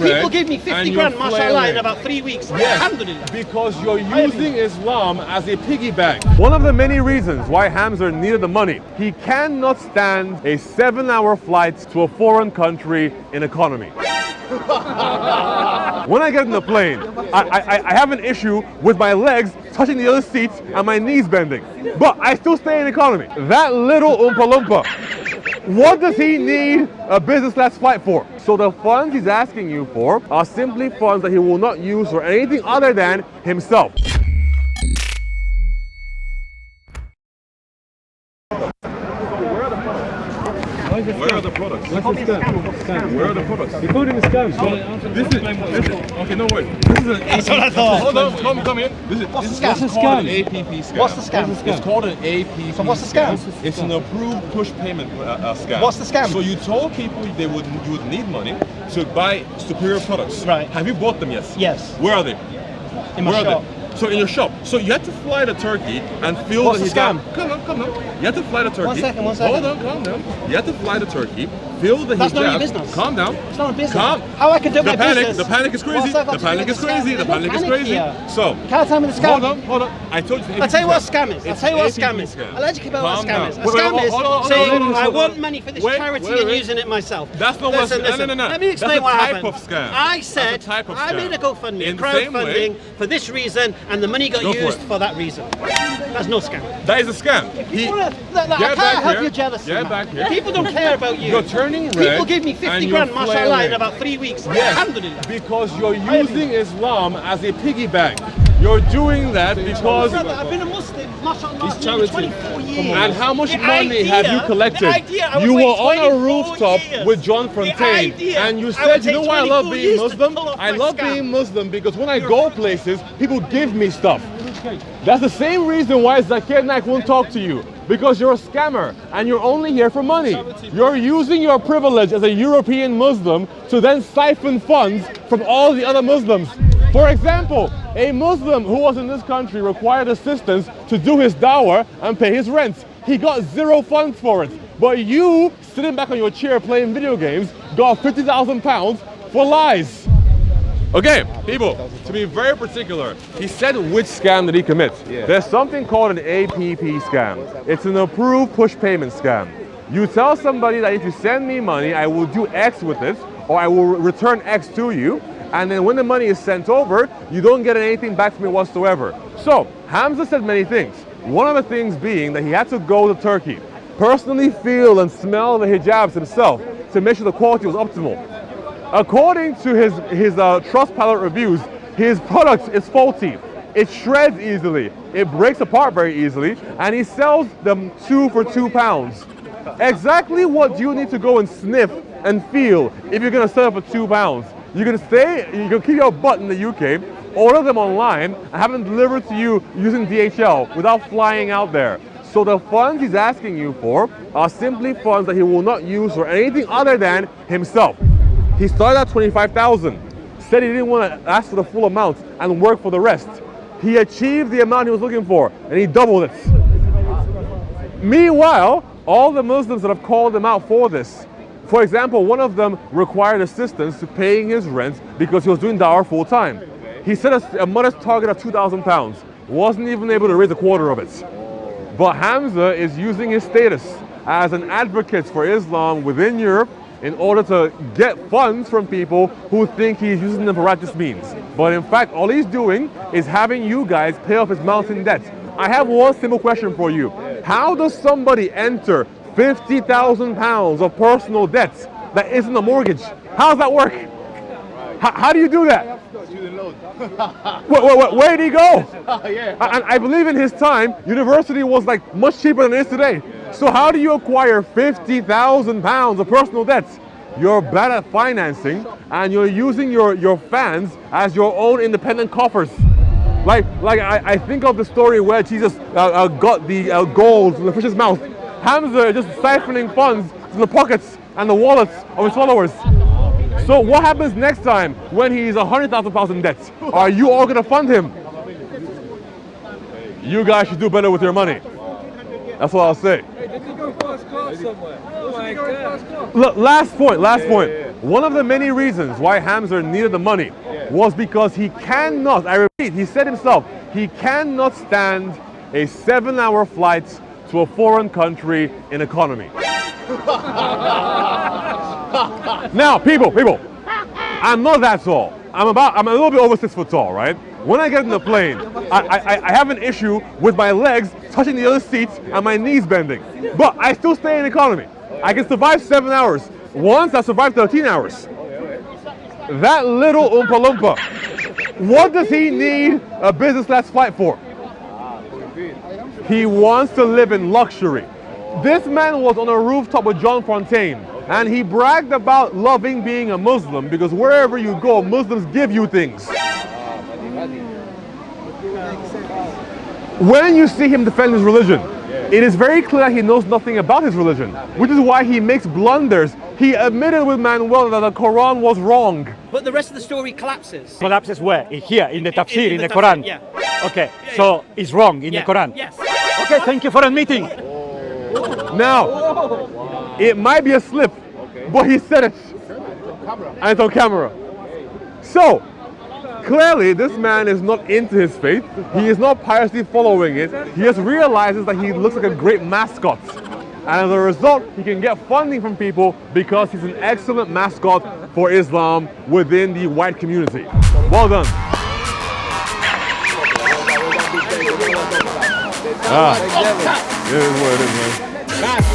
People give me 50 grand, mashallah, in about 3 weeks. Yes, Alhamdulillah. because you're using Islam as a piggy bank. One of the many reasons why Hamza needed the money, he cannot stand a 7-hour flight to a foreign country in economy. When I get in the plane, I have an issue with my legs touching the other seats and my knees bending. But I still stay in economy. That little Oompa Loompa, what does he need a business class flight for? So the funds he's asking you for are simply funds that he will not use for anything other than himself. Where are the products? What's the scam? Where are the products? You called him a scam. This is okay. No worries. This is an That's what I thought. Hold on, come in. This is What's called an APP scam. What's the scam? It's called an APP. So what's the scam? It's an approved push payment scam. What's the scam? So you told people you would need money to buy superior products. Right. Have you bought them yet? Yes. Where are they? In my Where shop. are they? So in your shop. So you had to fly to Turkey and fill What's the the hijab. scam? Come on. You had to fly to Turkey. One second. Hold on, calm down. You had to fly to Turkey, fill the That's hijab. not your business. Calm down. It's not a business. Calm. How I can do my business? The panic is crazy. What's The panic is crazy. The panic is crazy. So, Can't tell me the scam. hold on. I told you. I'll tell you what a scam is. I'll It's tell you what a APP scam is. scam. I'll educate about what a Calm scam down. is. A Wait, scam hold is on, saying hold on. I want money for this charity and using it myself. That's not what. Listen. No. Let me explain what That's a happened. type of scam. I said That's a type of I scam. made a GoFundMe, In the same way- crowdfunding for this reason, and the money got Go for used it. for that reason. That's no scam. That is a scam. I Get can't back help here. your jealousy. Get man. back here. People don't care about you. You're turning red. People give me 50 and grand, you're mashallah, flailing. in about 3 weeks. Yes, Alhamdulillah. because you're using Islam as a piggy bank. You're doing that because. Brother, I've been a Muslim, mashallah, It's for charity. 24 years. And how much The money idea- have you collected? the idea, I would You wait were on a 24 rooftop years. with John The Fontaine, idea, and you I said, would "You know take why I love 24 being years to Muslim? pull off I my love scam." being Muslim because when I go places, people give me stuff." That's the same reason why Zakir Naik won't talk to you. Because you're a scammer and you're only here for money. You're using your privilege as a European Muslim to then siphon funds from all the other Muslims. For example, a Muslim who was in this country required assistance to do his dawah and pay his rent. He got 0 funds for it. But you, sitting back on your chair playing video games, got £50,000 for lies. Okay, people, to be very particular, he said which scam did he commit. There's something called an APP scam. It's an approved push payment scam. You tell somebody that if you send me money, I will do X with it, or I will return X to you, and then when the money is sent over, you don't get anything back from me whatsoever. So, Hamza said many things. One of the things being that he had to go to Turkey, personally feel and smell the hijabs himself to make sure the quality was optimal. According to his Trustpilot reviews, his product is faulty. It shreds easily, it breaks apart very easily, and he sells them 2 for £2. Exactly what do you need to go and sniff and feel if you're gonna sell it for £2? You can keep your butt in the UK, order them online, and have them delivered to you using DHL without flying out there. So the funds he's asking you for are simply funds that he will not use for anything other than himself. He started at 25,000, said he didn't want to ask for the full amount and work for the rest. He achieved the amount he was looking for, and he doubled it. Meanwhile, all the Muslims that have called him out for this, for example, one of them required assistance to paying his rent because he was doing dawah full time. He set a modest target of £2,000, wasn't even able to raise a quarter of it. But Hamza is using his status as an advocate for Islam within Europe in order to get funds from people who think he's using them for righteous means. But in fact, all he's doing is having you guys pay off his mountain debt. I have one simple question for you. How does somebody enter £50,000 of personal debts that isn't a mortgage? How does that work? How do you do that? Where did he go? And I believe in his time, university was like much cheaper than it is today. So how do you acquire £50,000 of personal debts? You're bad at financing, and you're using your fans as your own independent coffers. Like I think of the story where Jesus got the gold from the fish's mouth. Hamza is just siphoning funds from the pockets and the wallets of his followers. So what happens next time when he's £100,000 in debt? Are you all gonna fund him? You guys should do better with your money. That's what I'll say. Hey, did he go first class somewhere? Oh my God. Look, last point. One of the many reasons why Hamza needed the money was because he cannot, I repeat, he said himself, he cannot stand a 7-hour flight to a foreign country in economy. Now, people, I'm not that tall. I'm a little bit over 6 foot tall, right? When I get in the plane, I have an issue with my legs touching the other seats and my knees bending. But I still stay in economy. I can survive 7 hours. Once I survived 13 hours. That little Oompa Loompa, what does he need a business class flight for? He wants to live in luxury. This man was on a rooftop with John Fontaine, and he bragged about loving being a Muslim because wherever you go, Muslims give you things. When you see him defend his religion, it is very clear that he knows nothing about his religion, which is why he makes blunders. He admitted with Manuel that the Quran was wrong. But the rest of the story collapses. Collapses where? Here, in the tafsir, in the tafsir, Quran. yeah. Okay, so it's wrong in the Quran. Yes. Okay, thank you for admitting. Now, it might be a slip, but he said it. And it's on camera. So, clearly this man is not into his faith. He is not piously following it. He just realizes that he looks like a great mascot. And as a result, he can get funding from people because he's an excellent mascot for Islam within the white community. Well done. It is what it is, man.